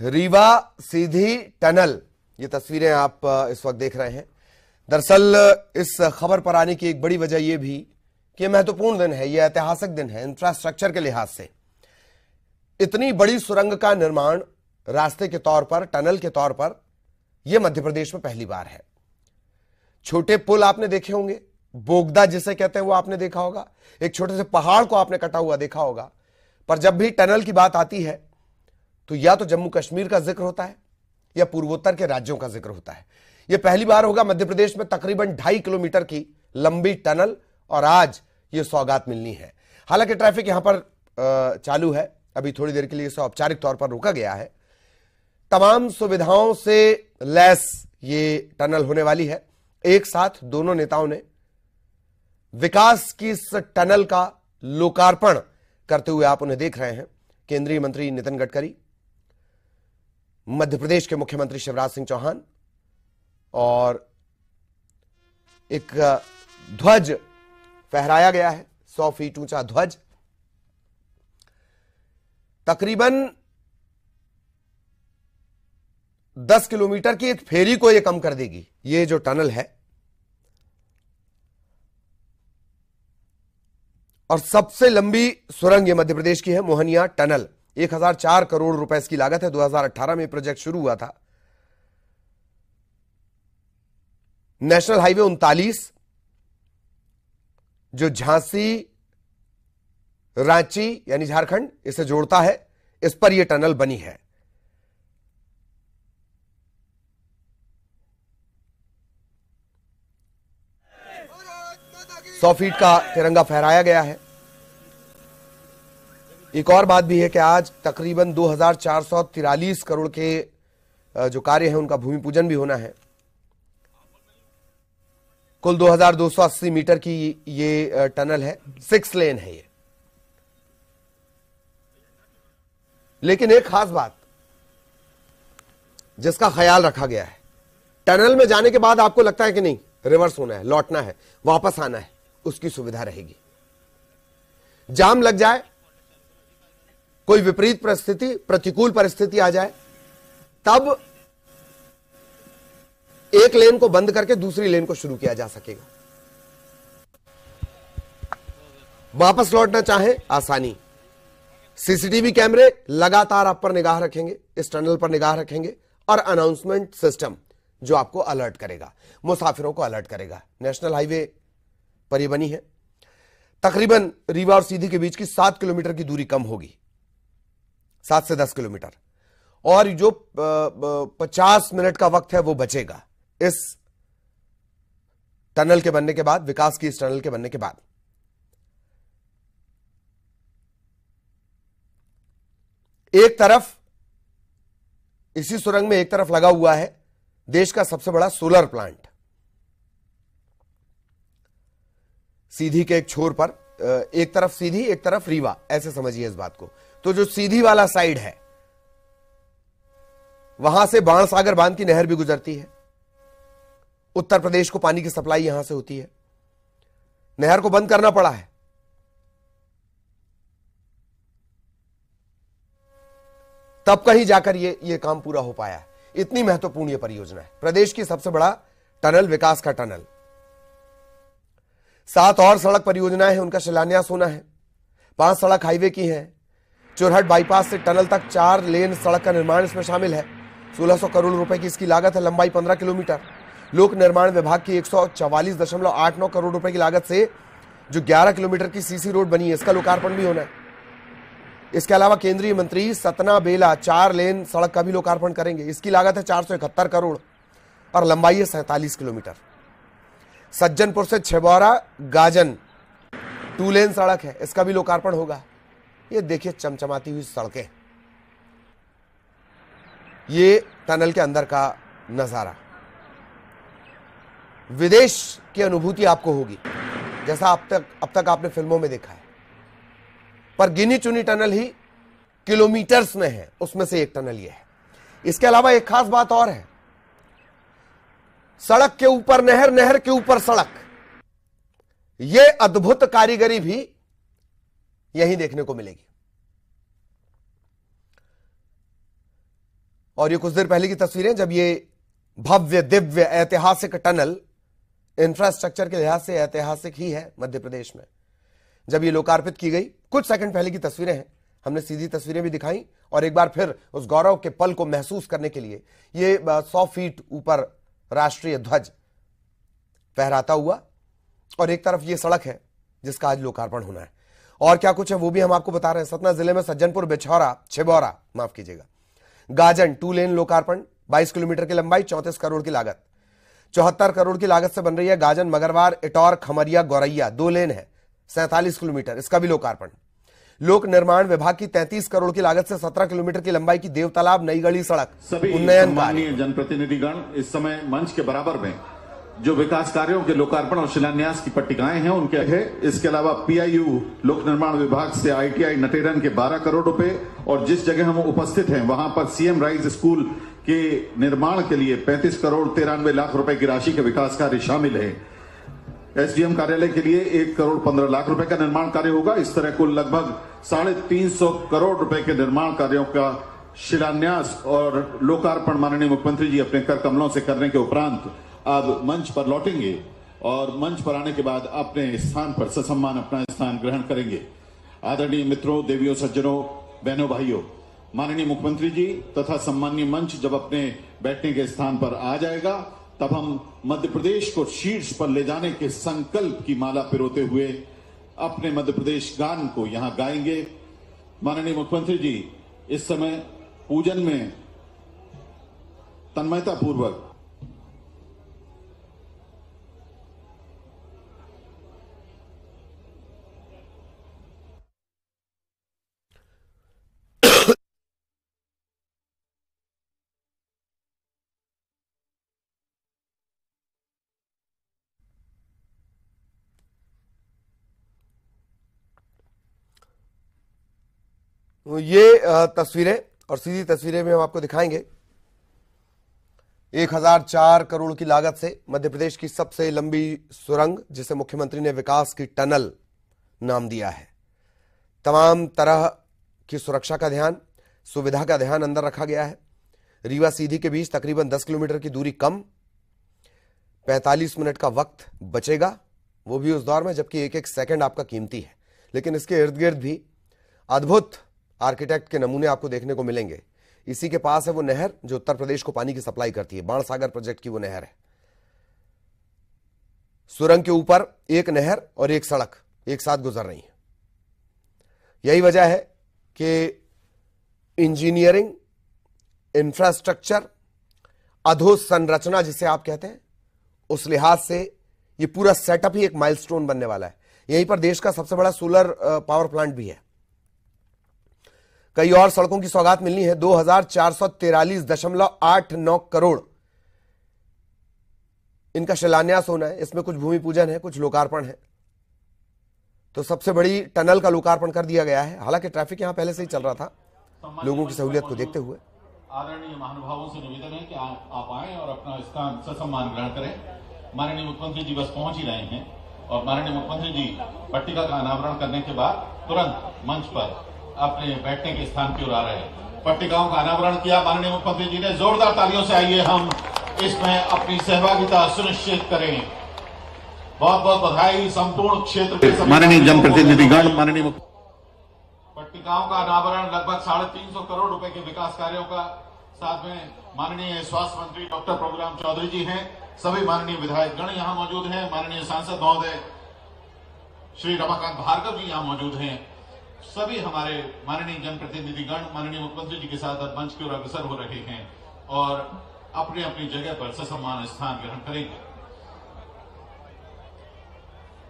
Rewa Sidhi tunnel, ये तस्वीरें आप इस वक्त देख रहे हैं। दरअसल इस खबर पर आने की एक बड़ी वजह यह भी कि यह महत्वपूर्ण दिन है, यह ऐतिहासिक दिन है इंफ्रास्ट्रक्चर के लिहाज से। इतनी बड़ी सुरंग का निर्माण रास्ते के तौर पर, टनल के तौर पर, यह मध्य प्रदेश में पहली बार है। छोटे पुल आपने देखे होंगे, बोगदा जिसे कहते हैं वो आपने देखा होगा, एक छोटे से पहाड़ को आपने कटा हुआ देखा होगा, पर जब भी टनल की बात आती है तो या तो जम्मू कश्मीर का जिक्र होता है या पूर्वोत्तर के राज्यों का जिक्र होता है। यह पहली बार होगा मध्य प्रदेश में तकरीबन 2.5 किलोमीटर की लंबी टनल, और आज यह सौगात मिलनी है। हालांकि ट्रैफिक यहां पर चालू है, अभी थोड़ी देर के लिए इसे औपचारिक तौर पर रोका गया है। तमाम सुविधाओं से लैस ये टनल होने वाली है। एक साथ दोनों नेताओं ने विकास की इस टनल का लोकार्पण करते हुए आप उन्हें देख रहे हैं। केंद्रीय मंत्री नितिन गडकरी, मध्य प्रदेश के मुख्यमंत्री शिवराज सिंह चौहान, और एक ध्वज फहराया गया है, 100 फीट ऊंचा ध्वज। तकरीबन 10 किलोमीटर की एक फेरी को यह कम कर देगी, ये जो टनल है। और सबसे लंबी सुरंग ये मध्य प्रदेश की है, मोहनिया टनल। 1004 करोड़ रुपए इसकी लागत है। 2018 में प्रोजेक्ट शुरू हुआ था। नेशनल हाईवे 39 जो झांसी रांची यानी झारखंड इसे जोड़ता है, इस पर यह टनल बनी है। सौ फीट का तिरंगा फहराया गया है। एक और बात भी है कि आज तकरीबन 2443 करोड़ के जो कार्य हैं उनका भूमि पूजन भी होना है। कुल 2280 मीटर की ये टनल है, 6 लेन है ये। लेकिन एक खास बात जिसका ख्याल रखा गया है, टनल में जाने के बाद आपको लगता है कि नहीं रिवर्स होना है, लौटना है, वापस आना है, उसकी सुविधा रहेगी। जाम लग जाए, कोई विपरीत परिस्थिति, प्रतिकूल परिस्थिति आ जाए, तब एक लेन को बंद करके दूसरी लेन को शुरू किया जा सकेगा। वापस लौटना चाहे आसानी। सीसीटीवी कैमरे लगातार आप पर निगाह रखेंगे, इस टनल पर निगाह रखेंगे, और अनाउंसमेंट सिस्टम जो आपको अलर्ट करेगा, मुसाफिरों को अलर्ट करेगा। नेशनल हाईवे पर यह बनी है। तकरीबन रीवा और सीधी के बीच की 7 किलोमीटर की दूरी कम होगी, 7 से 10 किलोमीटर, और जो 50 मिनट का वक्त है वो बचेगा इस टनल के बनने के बाद, विकास की इस टनल के बनने के बाद। एक तरफ इसी सुरंग में एक तरफ लगा हुआ है देश का सबसे बड़ा सोलर प्लांट। सीधी के एक छोर पर, एक तरफ सीधी एक तरफ रीवा, ऐसे समझिए इस बात को। तो जो सीधी वाला साइड है वहां से बाणसागर बांध की नहर भी गुजरती है। उत्तर प्रदेश को पानी की सप्लाई यहां से होती है। नहर को बंद करना पड़ा है, तब कहीं जाकर ये काम पूरा हो पाया है। इतनी महत्वपूर्ण यह परियोजना है, प्रदेश की सबसे बड़ा टनल, विकास का टनल। 7 और सड़क परियोजनाएं हैं, उनका शिलान्यास होना है। 5 सड़क हाईवे की हैं। चुरहट बाईपास से टनल तक 4 लेन सड़क का निर्माण इसमें शामिल है। 1600 करोड़ रुपए की इसकी लागत है। लंबाई 15 किलोमीटर। लोक निर्माण विभाग की 144.89 करोड़ रुपए की लागत से जो 11 किलोमीटर की सीसी रोड बनी है, इसका लोकार्पण भी होना है। इसके अलावा केंद्रीय मंत्री सतना बेला 4 लेन सड़क का भी लोकार्पण करेंगे। इसकी लागत है 471 करोड़ और लंबाई है 47 किलोमीटर। सज्जनपुर से छिबौरा गाजन 2 लेन सड़क है, इसका भी लोकार्पण होगा। ये देखिए चमचमाती हुई सड़कें, ये टनल के अंदर का नजारा। विदेश की अनुभूति आपको होगी, जैसा अब तक आपने फिल्मों में देखा है। पर गिनी चुनी टनल ही किलोमीटर्स में है, उसमें से एक टनल ये है। इसके अलावा एक खास बात और है, सड़क के ऊपर नहर, नहर के ऊपर सड़क। यह अद्भुत कारीगरी भी यहीं देखने को मिलेगी। और ये कुछ देर पहले की तस्वीरें जब ये भव्य दिव्य ऐतिहासिक टनल, इंफ्रास्ट्रक्चर के लिहाज से ऐतिहासिक ही है मध्य प्रदेश में, जब ये लोकार्पित की गई, कुछ सेकंड पहले की तस्वीरें हैं। हमने सीधी तस्वीरें भी दिखाई और एक बार फिर उस गौरव के पल को महसूस करने के लिए ये 100 फीट ऊपर राष्ट्रीय ध्वज फहराता हुआ, और एक तरफ ये सड़क है जिसका आज लोकार्पण होना है। और क्या कुछ है वो भी हम आपको बता रहे हैं। सतना जिले में सज्जनपुर छिबौरा माफ कीजिएगा गाजन 2 लेन लोकार्पण, 22 किलोमीटर की लंबाई, 34 करोड़ की लागत। 74 करोड़ की लागत से बन रही है गाजन मगरवार इटौर खमरिया गौरैया, 2 लेन है, 47 किलोमीटर, इसका भी लोकार्पण। लोक निर्माण विभाग की 33 करोड़ की लागत से 17 किलोमीटर की लंबाई की देवतालाब नई गढ़ी सड़क उन्नयन कार्य। जनप्रतिनिधिगण इस समय मंच के बराबर में जो विकास कार्यों के लोकार्पण और शिलान्यास की पट्टिकाएं हैं उनके है। इसके अलावा पीआईयू लोक निर्माण विभाग से आईटीआई नटेरन के 12 करोड़ रुपए, और जिस जगह हम उपस्थित हैं वहां पर सीएम राइज स्कूल के निर्माण के लिए 35 करोड़ 93 लाख रुपए की राशि के विकास कार्य शामिल है। एसडीएम कार्यालय के लिए 1 करोड़ 15 लाख रुपए का निर्माण कार्य होगा। इस तरह कुल लगभग 350 करोड़ रुपए के निर्माण कार्यों का शिलान्यास और लोकार्पण माननीय मुख्यमंत्री जी अपने कर कमलों से करने के उपरांत अब मंच पर लौटेंगे और मंच पर आने के बाद अपने स्थान पर ससम्मान अपना स्थान ग्रहण करेंगे। आदरणीय मित्रों, देवियों, सज्जनों, बहनों, भाइयों, माननीय मुख्यमंत्री जी तथा सम्मानीय मंच जब अपने बैठने के स्थान पर आ जाएगा तब हम मध्य प्रदेश को शीर्ष पर ले जाने के संकल्प की माला पिरोते हुए अपने मध्य प्रदेश गान को यहां गाएंगे। माननीय मुख्यमंत्री जी इस समय पूजन में तन्मयता पूर्वक ये तस्वीरें और सीधी तस्वीरें भी हम आपको दिखाएंगे। 1004 करोड़ की लागत से मध्य प्रदेश की सबसे लंबी सुरंग, जिसे मुख्यमंत्री ने विकास की टनल नाम दिया है। तमाम तरह की सुरक्षा का ध्यान, सुविधा का ध्यान अंदर रखा गया है। रीवा सीधी के बीच तकरीबन 10 किलोमीटर की दूरी कम, 45 मिनट का वक्त बचेगा, वो भी उस दौर में जबकि एक एक सेकंड आपका कीमती है। लेकिन इसके इर्द गिर्द भी अद्भुत आर्किटेक्ट के नमूने आपको देखने को मिलेंगे। इसी के पास है वो नहर जो उत्तर प्रदेश को पानी की सप्लाई करती है, बाणसागर प्रोजेक्ट की वो नहर है। सुरंग के ऊपर एक नहर और एक सड़क एक साथ गुजर रही है। यही वजह है कि इंजीनियरिंग, इंफ्रास्ट्रक्चर, अधोसंरचना जिसे आप कहते हैं, उस लिहाज से ये पूरा सेटअप ही एक माइलस्टोन बनने वाला है। यहीं पर देश का सबसे बड़ा सोलर पावर प्लांट भी है। कई और सड़कों की सौगात मिलनी है। 2443.89 करोड़ इनका शिलान्यास होना है। इसमें कुछ भूमि पूजन है, कुछ लोकार्पण है। तो सबसे बड़ी टनल का लोकार्पण कर दिया गया है। हालांकि ट्रैफिक यहां पहले से ही चल रहा था, लोगों की सहूलियत को देखते हुए। आदरणीय महानुभावों से निवेदन है कि आप आए और अपना स्थान ससम्मान ग्रहण करें। माननीय मुख्यमंत्री जी बस पहुंच ही रहे हैं और माननीय मुख्यमंत्री जी पट्टिका का अनावरण करने के बाद तुरंत मंच पर अपने बैठने के स्थान की ओर आ रहे हैं। पट्टिकाओं का अनावरण किया माननीय मुख्यमंत्री जी ने। जोरदार तालियों से आइए हम इसमें अपनी सहभागिता सुनिश्चित करें। बहुत बहुत बधाई संपूर्ण क्षेत्र के माननीय जनप्रतिनिधिगण। माननीय पट्टिकाओं का अनावरण लगभग 350 करोड़ रुपए के विकास कार्यों का, साथ में माननीय स्वास्थ्य मंत्री डॉक्टर प्रभुराम चौधरी जी हैं। सभी माननीय विधायकगण यहां मौजूद हैं। माननीय सांसद महोदय श्री रमाकांत भार्गव जी यहां मौजूद हैं। सभी हमारे माननीय जनप्रतिनिधिगण माननीय मुख्यमंत्री जी के साथ मंच की ओर अग्रसर हो रहे हैं और अपनी अपनी जगह पर ससम्मान स्थान ग्रहण करेंगे।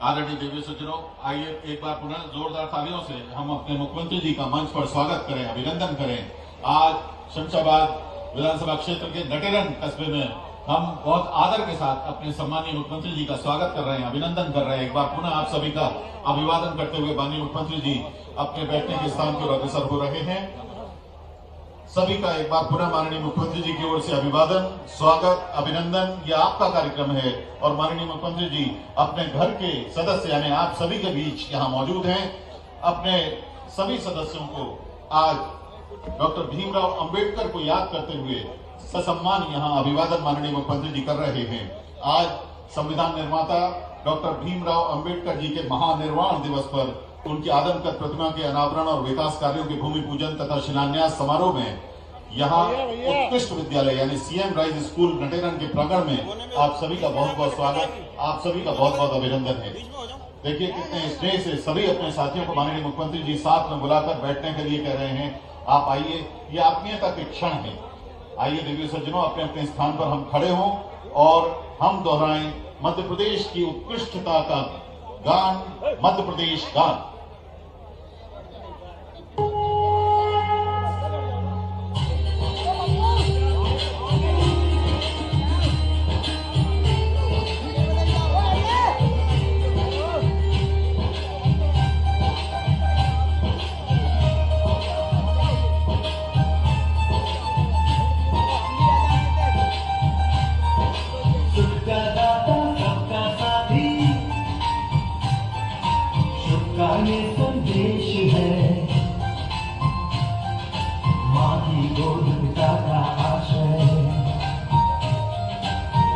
आदरणीय देवी सज्जनों, आइए एक बार पुनः जोरदार तालियों से हम अपने मुख्यमंत्री जी का मंच पर स्वागत करें, अभिनंदन करें। आज शमशाबाद विधानसभा क्षेत्र के नटेरन कस्बे में हम बहुत आदर के साथ अपने सम्मानीय मुख्यमंत्री जी का स्वागत कर रहे हैं, अभिनंदन कर रहे हैं। एक बार पुनः आप सभी का अभिवादन करते हुए माननीय मुख्यमंत्री जी अपने बैठने के स्थान की ओर अग्रसर हो रहे हैं। सभी का एक बार पुनः माननीय मुख्यमंत्री जी की ओर से अभिवादन, स्वागत, अभिनंदन। यह आपका कार्यक्रम है और माननीय मुख्यमंत्री जी अपने घर के सदस्य यानी आप सभी के बीच यहाँ मौजूद हैं। अपने सभी सदस्यों को आज डॉक्टर भीमराव अंबेडकर को याद करते हुए ससम्मान यहाँ अभिवादन माननीय मुख्यमंत्री जी कर रहे हैं। आज संविधान निर्माता डॉक्टर भीमराव अंबेडकर जी के महानिर्वाण दिवस पर उनकी आदमकद प्रतिमा के अनावरण और विकास कार्यों के भूमि पूजन तथा शिलान्यास समारोह में यहाँ उत्कृष्ट विद्यालय यानी सीएम राइज स्कूल नटेरन के प्रांगण में आप सभी का बहुत बहुत स्वागत, आप सभी का बहुत बहुत अभिनंदन है। देखिए कितने स्नेह से सभी अपने साथियों को माननीय मुख्यमंत्री जी साथ में बुलाकर बैठने के लिए कह रहे हैं। आप आइए, ये आत्मीयता के क्षण है। आइए देवी सज्जनों, अपने अपने स्थान पर हम खड़े हों और हम दोहराएं मध्य प्रदेश की उत्कृष्टता का गान, मध्य प्रदेश गान। संदेश है माँ की गोद पिता का आशय,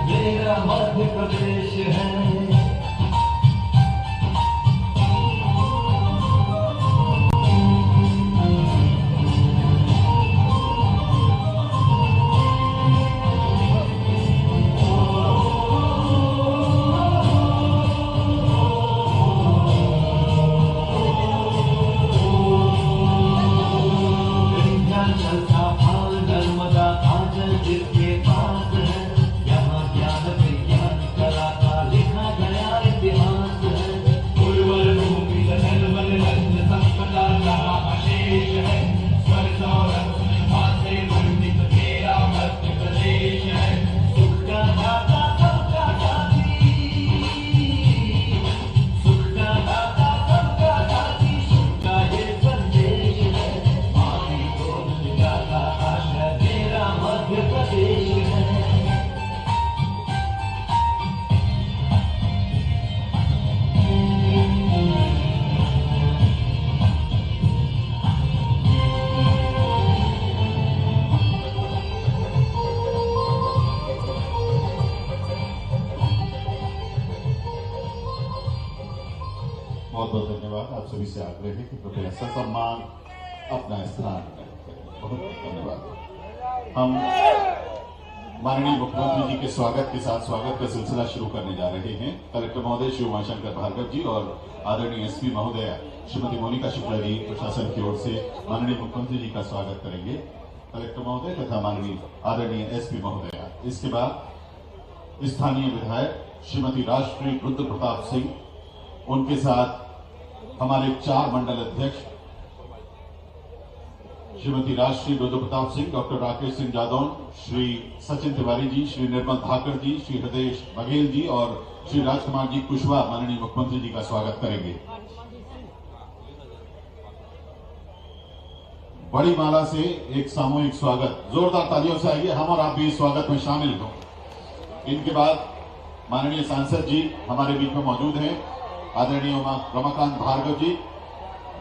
मेरा मध्य प्रदेश है। बहुत बहुत धन्यवाद। आप सभी से आग्रह है कि कृपया ससम्मान अपना स्थान करें। बहुत धन्यवाद। हम माननीय मुख्यमंत्री जी के स्वागत के साथ स्वागत का सिलसिला शुरू करने जा रहे हैं। कलेक्टर महोदय श्री उमाशंकर भार्गव जी और आदरणीय एसपी महोदया श्रीमती मोनिका शुक्ला जी प्रशासन की ओर से माननीय मुख्यमंत्री जी का स्वागत करेंगे। कलेक्टर महोदय तथा माननीय आदरणीय एसपी महोदया। इसके बाद स्थानीय विधायक श्रीमती राष्ट्रीय रुद्र प्रताप सिंह, उनके साथ हमारे 4 मंडल अध्यक्ष श्रीमती राष्ट्रीय रुद्र प्रताप सिंह, डॉक्टर राकेश सिंह जादौन, श्री सचिन तिवारी जी, श्री निर्मल धाकर जी, श्री हृदय बघेल जी और श्री राजकुमार जी कुशवाहा माननीय मुख्यमंत्री जी का स्वागत करेंगे। बड़ी माला से एक सामूहिक स्वागत, जोरदार तालियों से आइए, हम और आप भी इस स्वागत में शामिल हों। इनके बाद माननीय सांसद जी हमारे बीच में मौजूद हैं, आदरणीय रमाकांत भार्गव जी,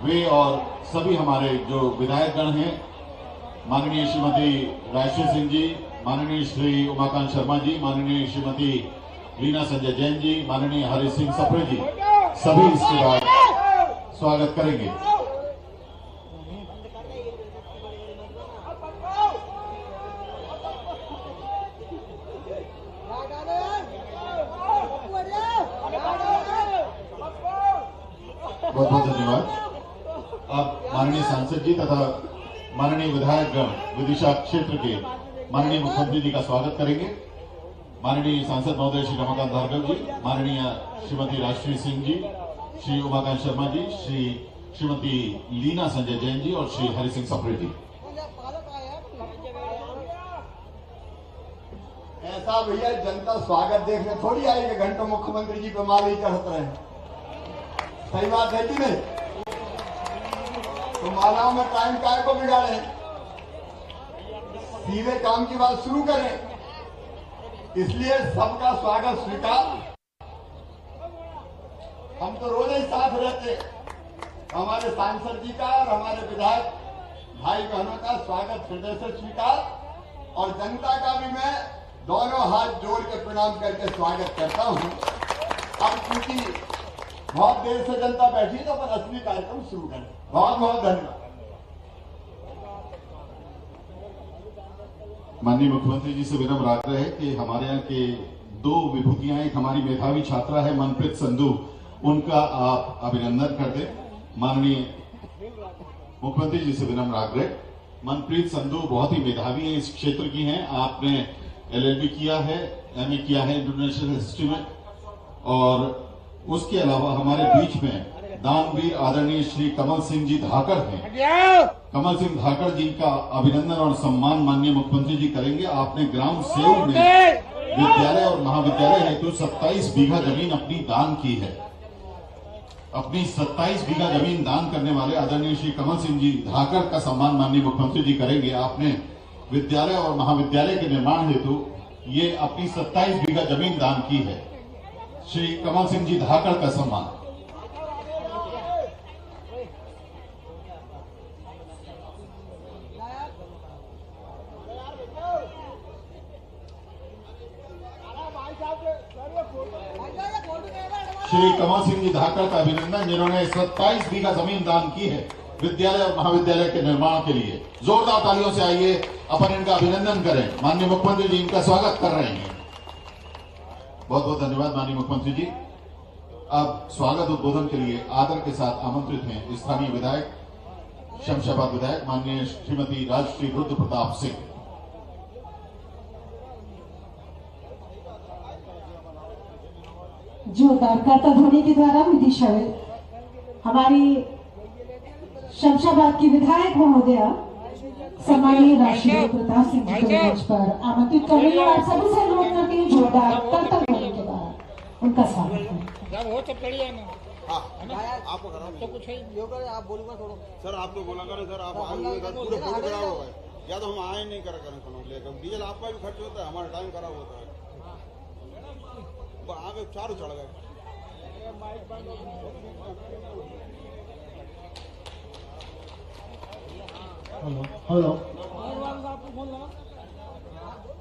वे और सभी हमारे जो विधायकगण हैं, माननीय श्रीमती रायश्री सिंह जी, माननीय श्री उमाकांत शर्मा जी, माननीय श्रीमती लीना संजय जैन जी, माननीय हरि सिंह सप्रे जी, सभी इसके बाद स्वागत करेंगे। बहुत बहुत धन्यवाद। अब माननीय सांसद जी तथा माननीय विधायकगण विदिशा क्षेत्र के माननीय मुख्यमंत्री जी का स्वागत करेंगे। माननीय सांसद महोदय श्री रमाकांत भार्गव जी, माननीय श्रीमती राष्ट्रीय सिंह जी, श्री उमाकांत शर्मा जी, श्रीमती लीना संजय जैन जी और श्री हरि सिंह सप्रे जी। ऐसा भैया जनता स्वागत देखने थोड़ी आएगी, घंटों मुख्यमंत्री जी पे माल ही चढ़ते रहे। सही बात है कि नहीं? तो मालाओं में टाइम काय को बिगाड़े, सीधे काम की बात शुरू करें। इसलिए सबका स्वागत स्वीकार। हम तो रोज ही साथ रहते, हमारे सांसद जी का और हमारे विधायक भाई बहनों का स्वागत हृदय से स्वीकार, और जनता का भी मैं दोनों हाथ जोड़ के प्रणाम करके स्वागत करता हूं। अब क्योंकि बहुत देर से जनता बैठी तो अपन असली कार्यक्रम शुरू करें। बहुत बहुत धन्यवाद। माननीय मुख्यमंत्री जी से विनम्र आग्रह है कि हमारे यहाँ के दो विभूतियां, एक हमारी मेधावी छात्रा है मनप्रीत संधू, उनका आप अभिनंदन कर दें। माननीय मुख्यमंत्री जी से विनम्र आग्रह, मनप्रीत संधू बहुत ही मेधावी है, इस क्षेत्र की हैं। आपने LLB किया है, MA किया है इंटरनेशनल हिस्ट्री में, और उसके अलावा हमारे बीच में दानवीर आदरणीय श्री कमल सिंह जी धाकड़ हैं। कमल सिंह धाकड़ जी का अभिनंदन और सम्मान माननीय मुख्यमंत्री जी करेंगे। आपने ग्राम सेव में विद्यालय और महाविद्यालय हेतु 27 बीघा जमीन अपनी दान की है। अपनी 27 बीघा जमीन दान करने वाले आदरणीय श्री कमल सिंह जी धाकड़ का सम्मान माननीय मुख्यमंत्री जी करेंगे। आपने विद्यालय और महाविद्यालय के निर्माण हेतु ये अपनी 27 बीघा जमीन दान की है। श्री कमल सिंह जी धाकड़ का सम्मान। श्री कमल सिंह जी धाकड़ का अभिनंदन, जिन्होंने 27 बीघा जमीन दान की है विद्यालय और महाविद्यालय के निर्माण के लिए। जोरदार तालियों से आइए अपन इनका अभिनंदन करें। माननीय मुख्यमंत्री जी इनका स्वागत कर रहे हैं। बहुत बहुत धन्यवाद माननीय मुख्यमंत्री जी। अब स्वागत उद्बोधन के लिए आदर के साथ आमंत्रित हैं स्थानीय विधायक, शमशाबाद विधायक माननीय श्रीमती राजश्री रुद्र प्रताप सिंह। जोरदार करता ध्वनि के द्वारा विधि हमारी शमशाबाद की विधायक महोदया सम्मानीय राष्ट्रीय प्रताप सिंह जी को मंच पर आमंत्रित कर रही है। आप सभी से अनुरोध करते हैं जोरदार करता ध्वनि के द्वारा उनका स्वागत है। हो सब बढ़िया है ना? आपको तो कुछ है आप बोलूंगा थोड़ा सर, आप तो बोला करें सर, आप पूरे फोटो खराब हो गए, या तो हम आए नहीं करा करें लेकर, डीजल आपका भी खर्च होता है, हमारा टाइम खराब होता है, आगे चारों चढ़ गए। हेलो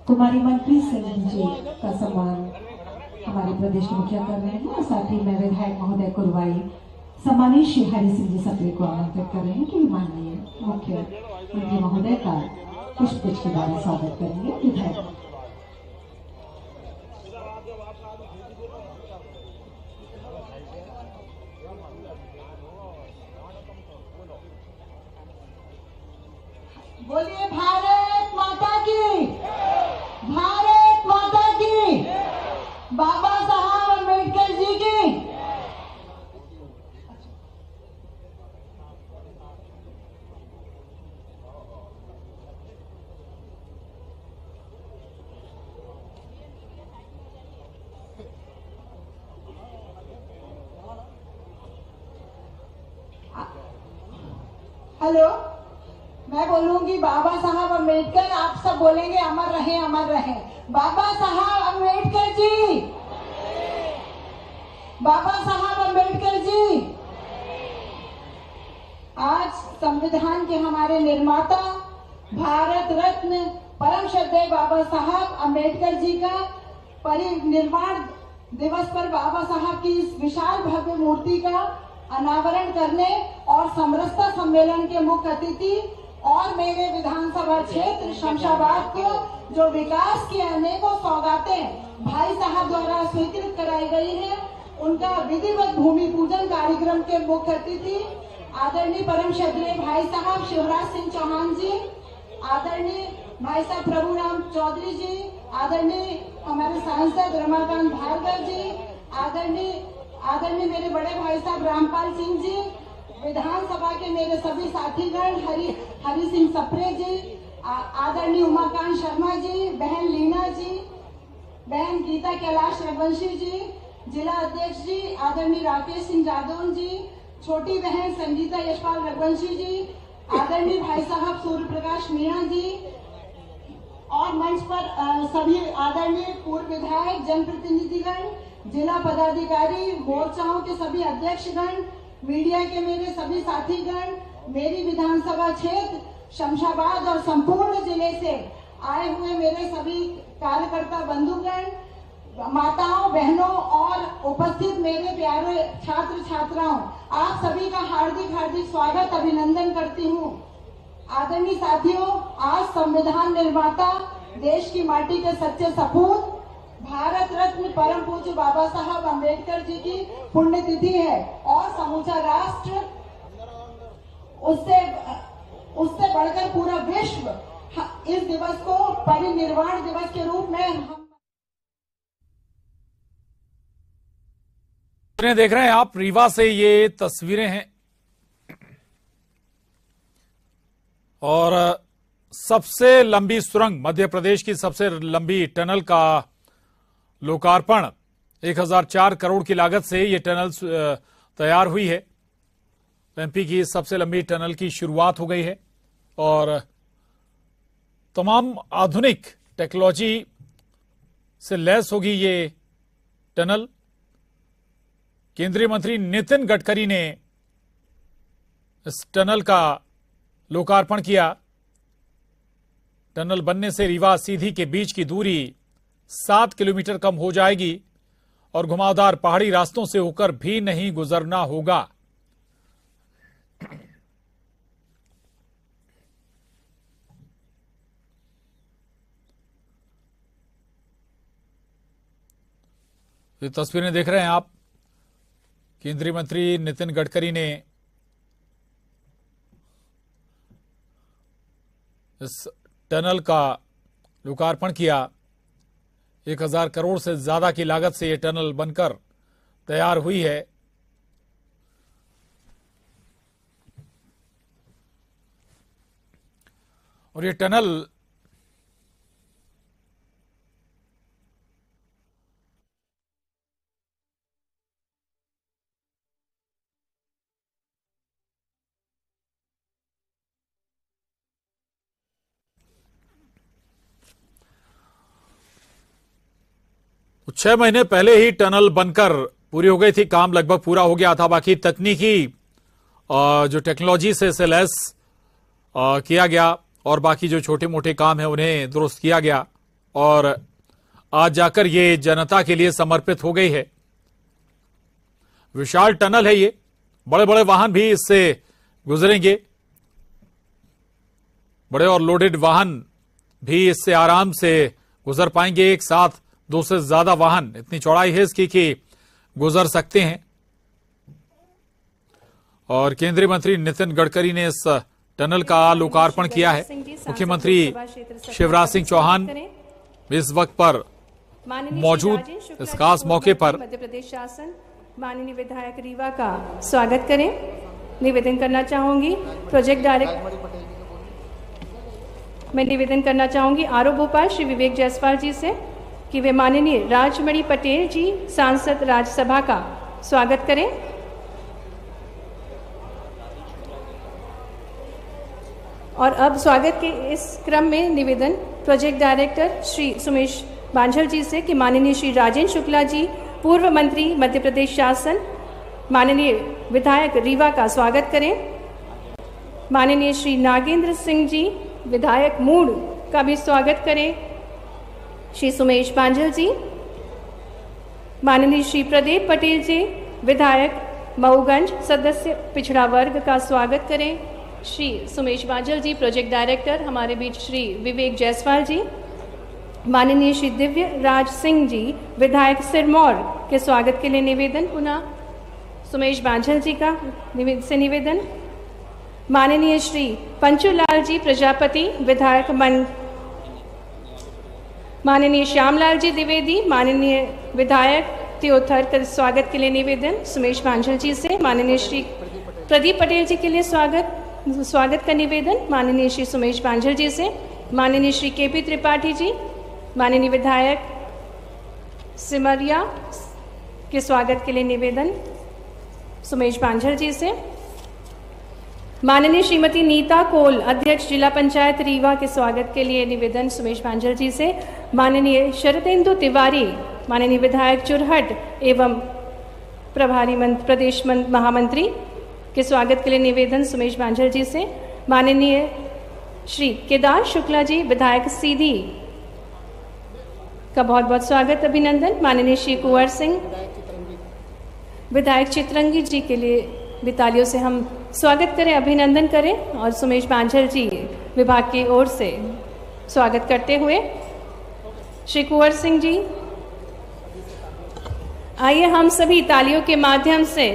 कुमारी मनप्रीत सिंह जी का सम्मान हमारे प्रदेश मुखिया कर रहे हैं, और साथ ही मैं विधायक महोदय कुरवाई सम्मानित श्री हरि सिंह जी सप्रे को आमंत्रित कर रहे हैं कि माननीय मुख्यमंत्री महोदय का पुष्प गुच्छ के द्वारा स्वागत करेंगे। विधायक बोलिए भारत माता की, भारत माता की, बाबा साहब अम्बेडकर जी की। हेलो, मैं बोलूंगी बाबा साहब अम्बेडकर, आप सब बोलेंगे अमर रहे अमर रहे। बाबा साहब अम्बेडकर जी, बाबा साहब अम्बेडकर जी। आज संविधान के हमारे निर्माता, भारत रत्न परम श्रद्धेय बाबा साहब अम्बेडकर जी का परिनिर्वाण दिवस पर बाबा साहब की इस विशाल भव्य मूर्ति का अनावरण करने और समरसता सम्मेलन के मुख्य अतिथि और मेरे विधानसभा क्षेत्र शमशाबाद को जो विकास की अनेकों सौगातें भाई साहब द्वारा स्वीकृत कराई गई है, उनका विधिवत भूमि पूजन कार्यक्रम के मुख्य अतिथि आदरणीय परम श्रद्धेय भाई साहब शिवराज सिंह चौहान जी, आदरणीय भाई साहब प्रभुराम चौधरी जी, आदरणीय हमारे सांसद रमाकांत भार्गव जी, आदरणीय मेरे बड़े भाई साहब रामपाल सिंह जी, विधानसभा के मेरे सभी साथीगण हरि सिंह सप्रे जी, आदरणीय उमाकांत शर्मा जी, बहन लीना जी, बहन गीता कैलाश रघुवंशी जी, जिला अध्यक्ष जी आदरणीय राकेश सिंह जादौन जी, छोटी बहन संगीता यशपाल रघुवंशी जी, आदरणीय भाई साहब सूर्य प्रकाश मीणा जी, और मंच पर सभी आदरणीय पूर्व विधायक, जनप्रतिनिधिगण, जिला पदाधिकारी, मोर्चाओं के सभी अध्यक्षगण, मीडिया के मेरे सभी साथीगण, मेरी विधानसभा क्षेत्र शमशाबाद और संपूर्ण जिले से आए हुए मेरे सभी कार्यकर्ता बंधुगण, माताओं, बहनों और उपस्थित मेरे प्यारे छात्र छात्राओं, आप सभी का हार्दिक हार्दिक स्वागत अभिनंदन करती हूँ। आदरणीय साथियों, आज संविधान निर्माता, देश की माटी के सच्चे सपूत, भारत रत्न परम पूज्य बाबा साहब अम्बेडकर जी की पुण्यतिथि है और समूचा राष्ट्र, उससे बढ़कर पूरा विश्व इस दिवस को परिनिर्वाण दिवस के रूप में देख रहे हैं आप। रीवा से ये तस्वीरें हैं और सबसे लंबी सुरंग, मध्य प्रदेश की सबसे लंबी टनल का लोकार्पण, 1004 करोड़ की लागत से ये टनल तैयार हुई है। एमपी की सबसे लंबी टनल की शुरुआत हो गई है और तमाम आधुनिक टेक्नोलॉजी से लैस होगी ये टनल। केंद्रीय मंत्री नितिन गडकरी ने इस टनल का लोकार्पण किया। टनल बनने से रीवा सीधी के बीच की दूरी 7 किलोमीटर कम हो जाएगी और घुमावदार पहाड़ी रास्तों से होकर भी नहीं गुजरना होगा। ये तस्वीरें देख रहे हैं आप। केंद्रीय मंत्री नितिन गडकरी ने इस टनल का लोकार्पण किया। 1000 करोड़ से ज्यादा की लागत से यह टनल बनकर तैयार हुई है। और ये टनल तो 6 महीने पहले ही टनल बनकर पूरी हो गई थी। काम लगभग पूरा हो गया था। बाकी तकनीकी जो टेक्नोलॉजी से इसे लैस किया गया और बाकी जो छोटे मोटे काम है उन्हें दुरुस्त किया गया और आज जाकर ये जनता के लिए समर्पित हो गई है। विशाल टनल है ये, बड़े बड़े वाहन भी इससे गुजरेंगे। बड़े और लोडेड वाहन भी इससे आराम से गुजर पाएंगे। एक साथ 2 से ज्यादा वाहन, इतनी चौड़ाई है इसकी कि गुजर सकते हैं। और केंद्रीय मंत्री नितिन गडकरी ने इस टनल का लोकार्पण किया है। मुख्यमंत्री शिवराज सिंह चौहान इस वक्त पर मौजूद इस खास मौके पर मध्य प्रदेश शासन माननीय विधायक रीवा का स्वागत करें। निवेदन करना चाहूंगी प्रोजेक्ट डायरेक्टर, मैं निवेदन करना चाहूंगी आरओ भोपाल श्री विवेक जायसवाल जी से कि वे माननीय राजमणि पटेल जी सांसद राज्यसभा का स्वागत करें। और अब स्वागत के इस क्रम में निवेदन प्रोजेक्ट डायरेक्टर श्री सुमेश बांझल जी से कि माननीय श्री राजेंद्र शुक्ला जी पूर्व मंत्री मध्य प्रदेश शासन माननीय विधायक रीवा का स्वागत करें। माननीय श्री नागेंद्र सिंह जी विधायक मूड़ का भी स्वागत करें। श्री सुमेश बांझल जी, माननीय श्री प्रदीप पटेल जी विधायक मऊगंज सदस्य पिछड़ा वर्ग का स्वागत करें। श्री सुमेश बांझल जी प्रोजेक्ट डायरेक्टर, हमारे बीच श्री विवेक जायसवाल जी, माननीय श्री दिव्य राज सिंह जी विधायक सिरमौर के स्वागत के लिए निवेदन। पुनः सुमेश बांझल जी का निवेदन। माननीय श्री पंचूलाल जी प्रजापति विधायक माननीय श्यामलाल जी द्विवेदी माननीय विधायक त्योथर का स्वागत के लिए निवेदन सुमेश बांझल जी से। माननीय श्री प्रदीप पटेल जी के लिए स्वागत का निवेदन माननीय श्री सुमेश बांझल जी से। माननीय श्री केपी त्रिपाठी जी माननीय विधायक सिमरिया के स्वागत के लिए निवेदन सुमेश बांझल जी से। माननीय श्रीमती नीता कोल अध्यक्ष जिला पंचायत रीवा के स्वागत के लिए निवेदन सुमेश बांझल जी से। माननीय शरदेंदु तिवारी माननीय विधायक चुरहट एवं प्रभारी प्रदेश महामंत्री के स्वागत के लिए निवेदन सुमेश बांझल जी से। माननीय श्री केदार शुक्ला जी विधायक सीधी का बहुत बहुत स्वागत अभिनंदन। माननीय श्री कुंवर सिंह विधायक चित्रंगी जी के लिए भी तालियों से हम स्वागत करें, अभिनंदन करें। और सुमेश बांझल जी विभाग की ओर से स्वागत करते हुए श्री कुंवर सिंह जी, आइए हम सभी तालियों के माध्यम से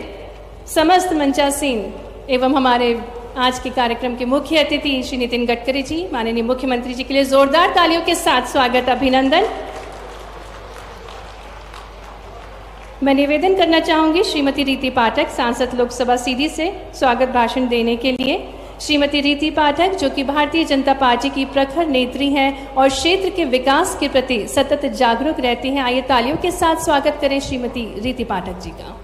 समस्त मंचासीन एवं हमारे आज के कार्यक्रम के मुख्य अतिथि श्री नितिन गडकरी जी, माननीय मुख्यमंत्री जी के लिए जोरदार तालियों के साथ स्वागत अभिनंदन। मैं निवेदन करना चाहूंगी श्रीमती रीति पाठक, सांसद लोकसभा सीधी से स्वागत भाषण देने के लिए। श्रीमती रीति पाठक जो कि भारतीय जनता पार्टी की प्रखर नेत्री हैं और क्षेत्र के विकास के प्रति सतत जागरूक रहती हैं। आइए तालियों के साथ स्वागत करें श्रीमती रीति पाठक जी का।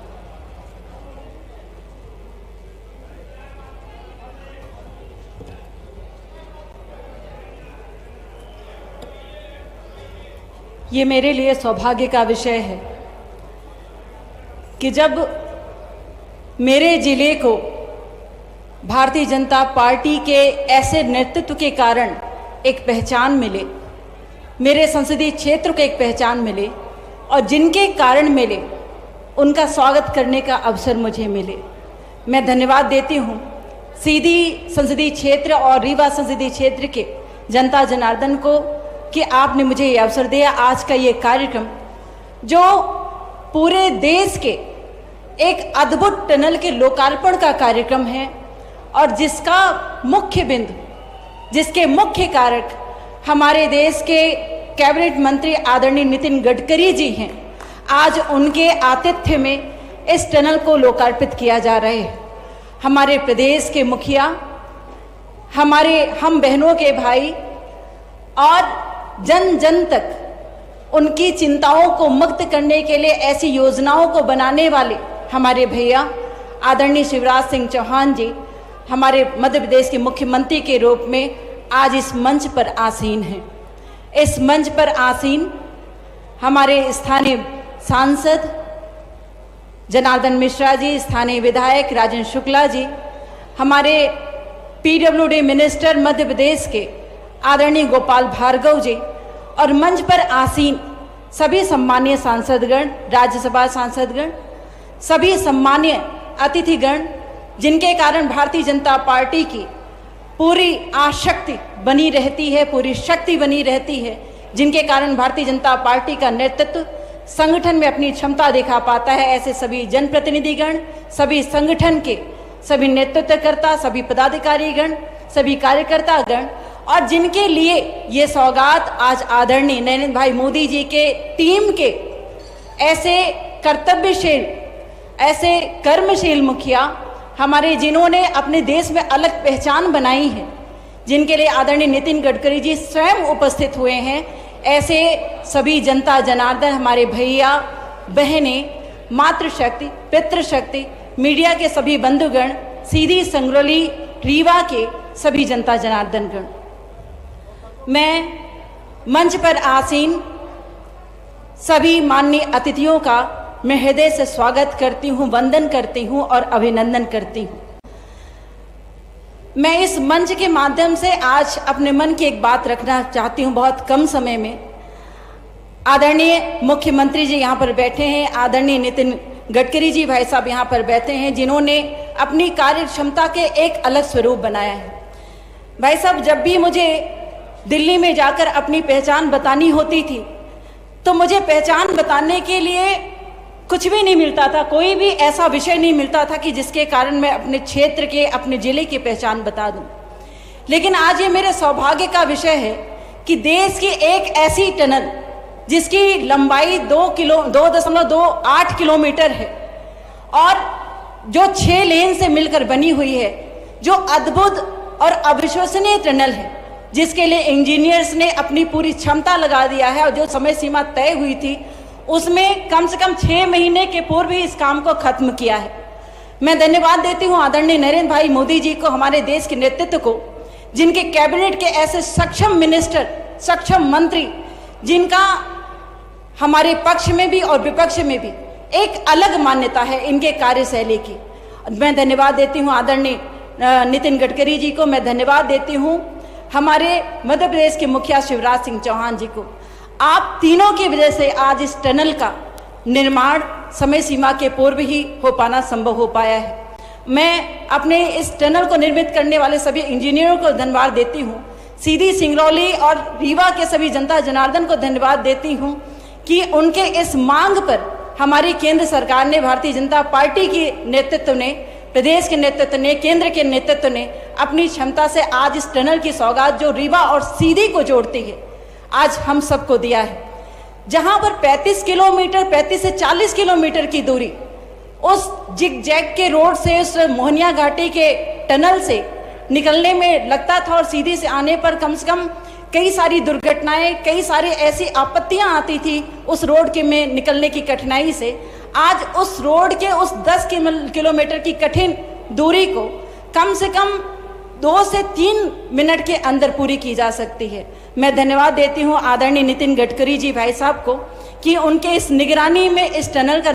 ये मेरे लिए सौभाग्य का विषय है कि जब मेरे जिले को भारतीय जनता पार्टी के ऐसे नेतृत्व के कारण एक पहचान मिले, मेरे संसदीय क्षेत्र को एक पहचान मिले और जिनके कारण मिले उनका स्वागत करने का अवसर मुझे मिले, मैं धन्यवाद देती हूँ सीधी संसदीय क्षेत्र और रीवा संसदीय क्षेत्र के जनता जनार्दन को कि आपने मुझे ये अवसर दिया। आज का ये कार्यक्रम जो पूरे देश के एक अद्भुत टनल के लोकार्पण का कार्यक्रम है और जिसका मुख्य बिंदु, जिसके मुख्य कारक हमारे देश के कैबिनेट मंत्री आदरणीय नितिन गडकरी जी हैं। आज उनके आतिथ्य में इस टनल को लोकार्पित किया जा रहा है। हमारे प्रदेश के मुखिया, हमारे हम बहनों के भाई और जन जन तक उनकी चिंताओं को मुक्त करने के लिए ऐसी योजनाओं को बनाने वाले हमारे भैया आदरणीय शिवराज सिंह चौहान जी हमारे मध्य प्रदेश के मुख्यमंत्री के रूप में आज इस मंच पर आसीन हैं। इस मंच पर आसीन हमारे स्थानीय सांसद जनार्दन मिश्रा जी, स्थानीय विधायक राजेंद्र शुक्ला जी, हमारे पीडब्ल्यूडी मिनिस्टर मध्य प्रदेश के आदरणीय गोपाल भार्गव जी और मंच पर आसीन सभी सम्मानीय सांसदगण, राज्यसभा सांसदगण, सभी सम्मानीय अतिथिगण जिनके कारण भारतीय जनता पार्टी की पूरी आशक्ति बनी रहती है, पूरी शक्ति बनी रहती है, जिनके कारण भारतीय जनता पार्टी का नेतृत्व संगठन में अपनी क्षमता दिखा पाता है। ऐसे सभी जनप्रतिनिधिगण, सभी संगठन के सभी नेतृत्वकर्ता, सभी पदाधिकारीगण, सभी कार्यकर्तागण और जिनके लिए ये सौगात आज आदरणीय नरेंद्र भाई मोदी जी के टीम के ऐसे कर्तव्यशील, ऐसे कर्मशील मुखिया हमारे जिन्होंने अपने देश में अलग पहचान बनाई है, जिनके लिए आदरणीय नितिन गडकरी जी स्वयं उपस्थित हुए हैं। ऐसे सभी जनता जनार्दन, हमारे भैया बहनें, मातृशक्ति, पितृशक्ति, मीडिया के सभी बंधुगण, सीधी संगरौली रीवा के सभी जनता जनार्दनगण, मैं मंच पर आसीन सभी माननीय अतिथियों का मैं हृदय से स्वागत करती हूँ, वंदन करती हूँ और अभिनंदन करती हूँ। मैं इस मंच के माध्यम से आज अपने मन की एक बात रखना चाहती हूँ। बहुत कम समय में आदरणीय मुख्यमंत्री जी यहाँ पर बैठे हैं, आदरणीय नितिन गडकरी जी भाई साहब यहाँ पर बैठे हैं, जिन्होंने अपनी कार्य क्षमता के एक अलग स्वरूप बनाया है। भाई साहब, जब भी मुझे दिल्ली में जाकर अपनी पहचान बतानी होती थी तो मुझे पहचान बताने के लिए कुछ भी नहीं मिलता था, कोई भी ऐसा विषय नहीं मिलता था कि जिसके कारण मैं अपने क्षेत्र के, अपने जिले की पहचान बता दूं। लेकिन आज ये मेरे सौभाग्य का विषय है कि देश की एक ऐसी टनल जिसकी लंबाई 2.28 किलोमीटर है और जो 6 लेन से मिलकर बनी हुई है, जो अद्भुत और अविश्वसनीय टनल है, जिसके लिए इंजीनियर्स ने अपनी पूरी क्षमता लगा दिया है और जो समय सीमा तय हुई थी उसमें कम से कम 6 महीने के पूर्व ही इस काम को खत्म किया है। मैं धन्यवाद देती हूं आदरणीय नरेंद्र भाई मोदी जी को, हमारे देश के नेतृत्व को, जिनके कैबिनेट के ऐसे सक्षम मिनिस्टर, सक्षम मंत्री, जिनका हमारे पक्ष में भी और विपक्ष में भी एक अलग मान्यता है इनके कार्यशैली की। मैं धन्यवाद देती हूं आदरणीय नितिन गडकरी जी को, मैं धन्यवाद देती हूं हमारे मध्य प्रदेश के मुखिया शिवराज सिंह चौहान जी को। आप तीनों की वजह से आज इस टनल का निर्माण समय सीमा के पूर्व ही हो पाना संभव हो पाया है। मैं अपने इस टनल को निर्मित करने वाले सभी इंजीनियरों को धन्यवाद देती हूँ। सीधी, सिंगरौली और रीवा के सभी जनता जनार्दन को धन्यवाद देती हूँ कि उनके इस मांग पर हमारी केंद्र सरकार ने, भारतीय जनता पार्टी के नेतृत्व ने, प्रदेश के नेतृत्व ने, केंद्र के नेतृत्व ने अपनी क्षमता से आज इस टनल की सौगात जो रीवा और सीधी को जोड़ती है, आज हम सबको दिया है। जहां पर 35 से 40 किलोमीटर की दूरी उस जिग जैग के रोड से, उस मोहनिया घाटी के टनल से निकलने में लगता था और सीधी से आने पर कम से कम कई सारी दुर्घटनाएं, कई सारी ऐसी आपत्तियां आती थी उस रोड के में निकलने की कठिनाई से। आज उस रोड के उस 10 किलोमीटर की कठिन दूरी को कम से कम 2 से 3 मिनट के अंदर पूरी की जा सकती है। मैं धन्यवाद देती हूं आदरणीय नितिन गडकरी जी भाई साहब को कि उनके इस निगरानी में इस टनल का